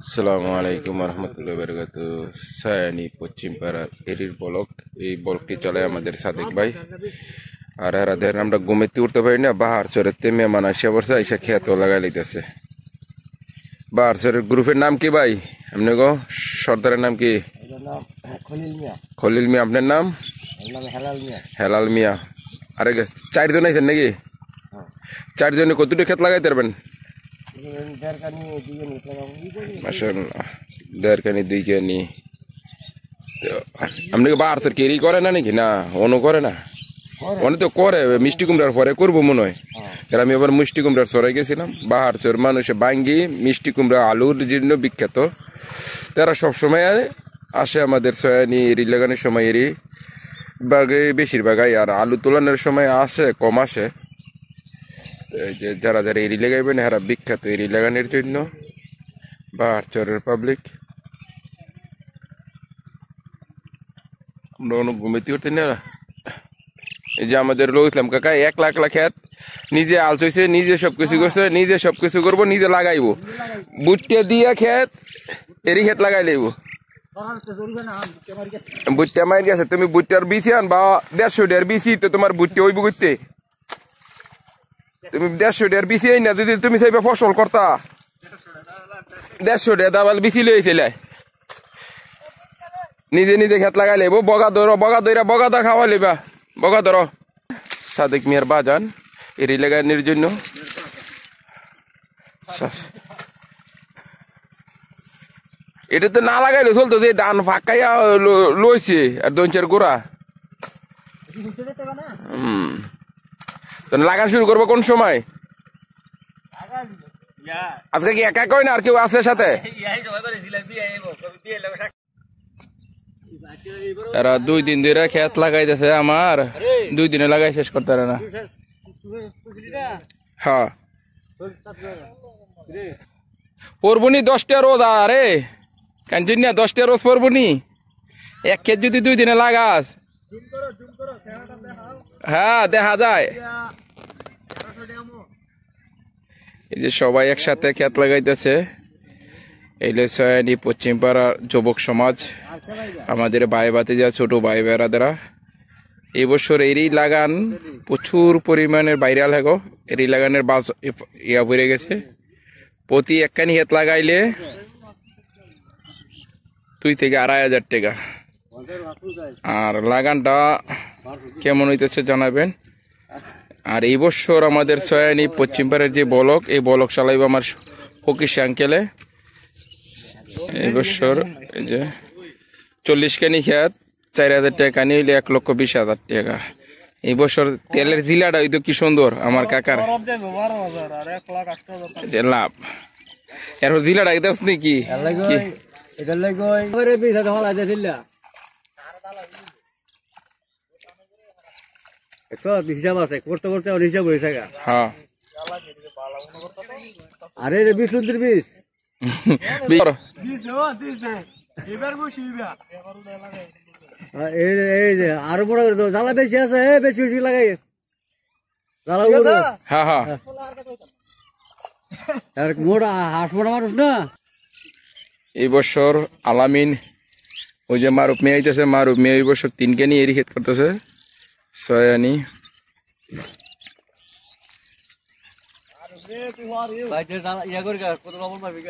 আসসালামু আলাইকুম রহমতুল্লাহি বারাকাতুহু। সায়ানি পশ্চিম পাড়া এরির ব্লক। এই ব্লকটি চলে আমাদের সাদিক ভাই। আর এরাদের আমরা ঘুমেতে উঠতে পারি না, বাহার চরেতে মেহমান আসে বসে এসে খেত লাগাই লইতেছে। বাহার চরের গ্রুপের নাম কি ভাই? আপনি গো সর্দারের নাম কি? খলিল মিয়া। আপনার নাম? হেলাল মিয়া। আরে চারজন আইছেন নাকি? চারজনে কতটুকু ক্ষেত লাগাইতে পারবেন? দেড় কানি 2 কানি। আপনি বাহার চর কেরি করে না নাকি? না অনু করে না, অনেক তো করে মিষ্টি কুমড়ার পরে করবো মনে হয়। আমি আবার মিষ্টি কুমড়ার চড়াই গেছিলাম। বাহার চর মানুষে বাঙ্গি মিষ্টি কুমড়া আলুর জন্য বিখ্যাত। তারা সবসময় আসে আমাদের সয়ানি এরি লাগানোর সময়, এরি বাগে বেশিরভাগই। আর আলু তোলানোর সময় আসে, কম আসে। যে যারা যারা এরি লাগাইবেন এরা বিখ্যাত এরি লাগানোর জন্য। বাহার চরের পাবলিক আমরা অনেক ঘুমিতে উঠতে না। এই যে আমাদের লোক ইসলাম কাকা 1 লাখ খেত নিজে আলচইছে, নিজে সবকিছু করছে, নিজে সবকিছু করবো, নিজে লাগাইবো। বুটটা দিয়ে খেত এরি খেত লাগাই লইব। বুটটা মার গেছে, তুমি বুটটার বিচি আন বা 150 বিচি তো তোমার বুটটা হইব করতে। তুমি 150 বিচি না, যদি তুমি চাইবে ফসল করতা 150 দাবাল বিচি লই ফেলে নিজে নিজে খেত লাগাই লইব। বগা দইরা খাওয়া লইবা। বগা ধরো সাদিক মিয়ার বাজান এরি লাগানোর জন্য। এটা তো না লাগাইলে চলতো, যে ধান ফাঁকাইয়া লইছে আর দঞ্চের গোড়া। লাগান শুরু করবো কোন সময়? আজকে কি একা কয় না আর কেউ আছে সাথে? এরা 2 দিন ধরে খেত লাগাইতেছে, আমার 2 দিনে লাগাই শেষ করতে পারে না। হ্যাঁ পড়বনি 10টা রোজ। আরে কাঞ্চন 10টা রোজ পড়বনি। এক ক্ষেত যদি 2 দিনে লাগাস, হ্যাঁ দেখা যায়। এই যে সবাই একসাথে ক্ষেত লাগাইতেছে। এইলে সয়ানি পশ্চিম পাড়ার যুবক সমাজ, আমাদের ভাই ভাতিজা ছোট ভাই বেড়াদারা। এই বছর এরি লাগান প্রচুর পরিমাণের ভাইরাল হ্যাগো। এরি লাগানের বাস ইয়া পড়ে গেছে। প্রতি 1 কানি ক্ষেত লাগাইলে 2 থেকে 2,500 টাকা। আর লাগানটা কেমন হইতেছে জানাবেন। আর এই বছর আমাদের সয়ানি পশ্চিম পাড়ার যে ব্লক, এই ব্লক চালাইব আমার ফকির আঙ্কেলে। এই বছর এই যে 40 কানি খেত 4,000 টাকা নিলে 1,20,000 টাকা। এই বছর তেলের জিলাটা হইতো কি সুন্দর আমার কাকার লাভ। এর জিলাটা দেখছ নাকি? হিসাব আছে, করতে করতে হিসাব হয়েছে। হ্যাঁ আরে 20 20 এই যে আরো বড় জ্বালা বেশি আছে, বেশি বেশি লাগাই হ্যাঁ হ্যাঁ। মোটা হাঁস মোটা মানুষ না। এই বছর আলামিন ওই যে মারুপ মেয়ে আইতেছে, মারুপ মেয়ে এই বছর 3 কানি এরি ক্ষেত করতেছে সয়ানি। ইয়া করে কত লবণ পাবি।